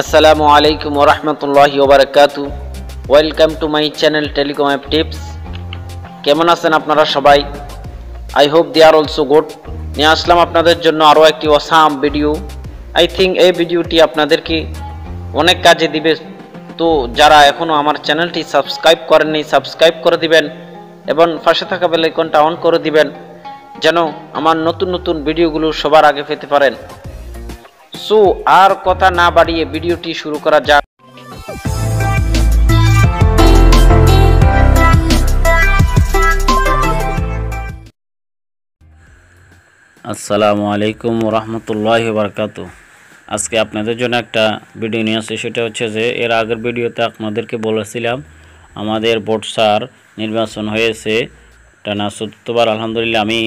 আসসালামু আলাইকুম ওয়া রাহমাতুল্লাহি ওয়া বারাকাতুহু। Welcome to my channel telecom app tips. কেমন আছেন আপনারা সবাই? I hope they are also good. নিয়ে আসলাম আপনাদের জন্য আরও একটি অসাম ভিডিও। আই থিঙ্ক এই ভিডিওটি আপনাদেরকে অনেক কাজে দিবে। তো যারা এখনও আমার চ্যানেলটি সাবস্ক্রাইব করেননি সাবস্ক্রাইব করে দিবেন এবং পাশে থাকা বেল আইকনটা অন করে দিবেন যেন আমার নতুন নতুন ভিডিওগুলো সবার আগে পেতে পারেন। সো আর কথা না বাড়িয়ে ভিডিওটি শুরু করা যাক। আসসালামু আলাইকুম রহমতুল্লাহি বারকাতু। আজকে আপনাদের জন্য একটা ভিডিও নিয়ে আসছি। সেটা হচ্ছে যে এর আগের ভিডিওতে আপনাদেরকে বলেছিলাম আমাদের বোর্ড স্যার নির্বাচন হয়েছে টানা ৭বার। আলহামদুলিল্লাহ আমি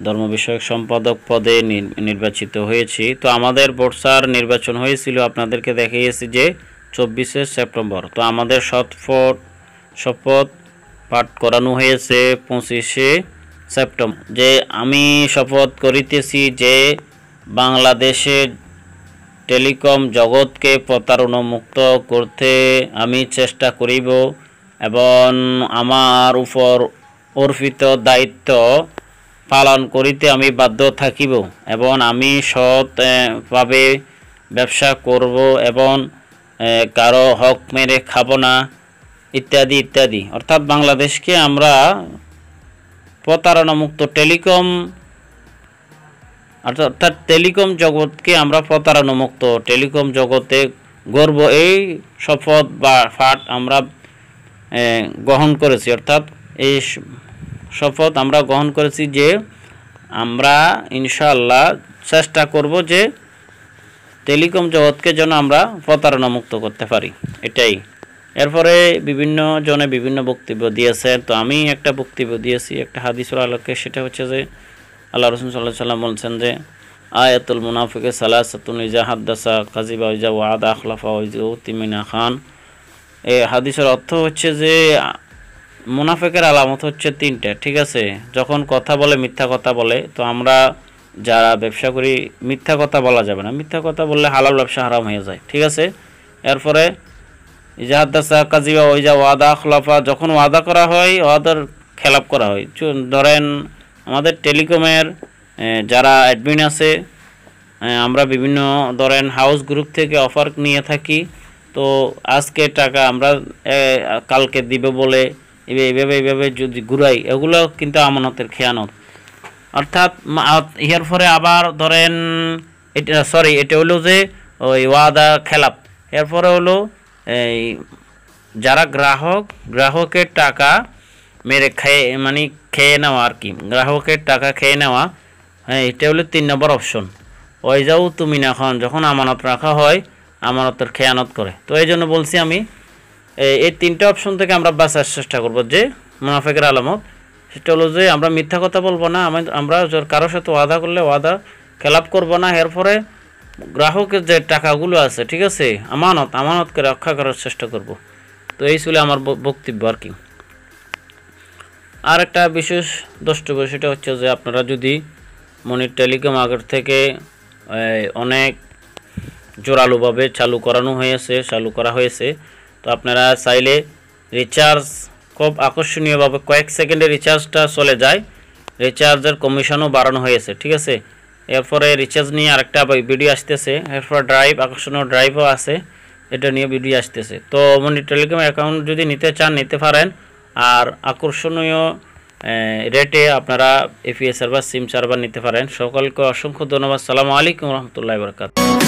ধর্ম বিষয়ক সম্পাদক পদে নির্বাচিত হয়েছি। তো আমাদের বোর্ড স্যার নির্বাচন হয়েছিল আপনাদেরকে দেখিয়েছি যে ২৪শে সেপ্টেম্বর। তো আমাদের শপথ পাঠ করানো হয়েছে ২৫শে সেপ্টেম্বর। যে আমি শপথ করিতেছি যে বাংলাদেশে টেলিকম জগৎকে প্রতারণা মুক্ত করতে আমি চেষ্টা করিব এবং আমার উপর অর্পিত দায়িত্ব পালন করিতে আমি বাধ্য থাকিব এবং আমি সৎভাবে ব্যবসা করব এবং কারো হক মেরে খাব না ইত্যাদি ইত্যাদি। অর্থাৎ বাংলাদেশকে আমরা প্রতারণা মুক্ত অর্থাৎ টেলিকম জগৎকে আমরা প্রতারণা মুক্ত টেলিকম জগতে গর্ব এই শপথ বা পাঠ আমরা গ্রহণ করেছি। অর্থাৎ এই শপথ আমরা গ্রহণ করেছি যে আমরা ইনশাআল্লাহ চেষ্টা করব যে টেলিকম জগৎকে যেন আমরা প্রতারণা মুক্ত করতে পারি, এটাই। এরপরে বিভিন্ন জনে বিভিন্ন বক্তব্য দিয়েছেন। তো আমি একটা বক্তব্য দিয়েছি একটা হাদিসের আলোকে। সেটা হচ্ছে যে আল্লাহ রাসূল সাল্লাল্লাহু আলাইহি ওয়াসাল্লাম বলছেন যে আয়াতুল মুনাফিকি সালাসাতুন ইজা হাদ্দাসা কাযিবা ইজা ওয়াদা আখলাফা ইজা উতিমিনা খান। এই হাদিসের অর্থ হচ্ছে যে মুনাফিকের আলামত হচ্ছে ৩টা, ঠিক আছে। যখন কথা বলে মিথ্যা কথা বলে। তো আমরা যারা ব্যবসা করি মিথ্যা কথা বলা যাবে না, মিথ্যা কথা বললে হালাল ব্যবসা হারাম হয়ে যায়, ঠিক আছে। এরপরে ইজা হাদ্দাসা কাযিবা ইজা ওয়াদা আখলাফা, যখন ওয়াদা করা হয় ওয়াদার খেলাপ করা হয়। ধরেন আমাদের টেলিকমের যারা অ্যাডমিন আছে, আমরা বিভিন্ন ধরেন হাউস গ্রুপ থেকে অফার নিয়ে থাকি। তো আজকে টাকা আমরা কালকে দিবে বলে এইভাবে যদি ঘুরাই, এগুলো কিন্তু আমানতের খেয়ানত। অর্থাৎ এর পরে আবার ধরেন এটা হলো যে ওই ওয়াদা খেলাপ। এরপরে হলো এই যারা গ্রাহকের টাকা মেরে খেয়ে নেওয়া আর কি, গ্রাহকের টাকা খেয়ে নেওয়া। হ্যাঁ, এটা হলো ৩ নম্বর অপশন। ওই যাও তুমি না খান, যখন আমানত রাখা হয় আমানতের খেয়ানত করে। তো এই জন্য বলছি আমি এই 3টে অপশন থেকে আমরা বাঁচার চেষ্টা করব। যে মুনাফিকের আলামত সেটা হলো যে আমরা মিথ্যা কথা বলবো না, আমরা কারোর সাথে ওয়াদা করলে ওয়াদা খেলাপ করব না। এরপরে গ্রাহকের যে টাকাগুলো আছে, ঠিক আছে, আমানতকে রক্ষা করার চেষ্টা করব। তো এই ছিল আমার বক্তব্য আর কি। আর একটা বিশেষ দ্রষ্টব্য সেটা হচ্ছে যে আপনারা যদি মনির টেলিকম আগের থেকে অনেক জোরালোভাবে চালু করা হয়েছে। তো আপনারা চাইলে রিচার্জ খুব আকর্ষণীয়ভাবে কয়েক সেকেন্ডে রিচার্জটা চলে যায়, রিচার্জের কমিশনও বাড়ানো হয়েছে, ঠিক আছে। এরপরে রিচার্জ নিয়ে আরেকটা ভিডিও আসতেছে। এরপর আকর্ষণীয় ড্রাইভও আছে, এটা নিয়ে ভিডিও আসতেছে। তো মনির টেলিকম অ্যাকাউন্ট যদি নিতে চান নিতে পারেন। আর আকর্ষণীয় রেটে আপনারা এপিএস সার্ভার সিম সার্ভার নিতে পারেন। সকলকে অসংখ্য ধন্যবাদ। আসসালামু আলাইকুম রহমতুল্লাহি ওয়া বারাকাতুহু।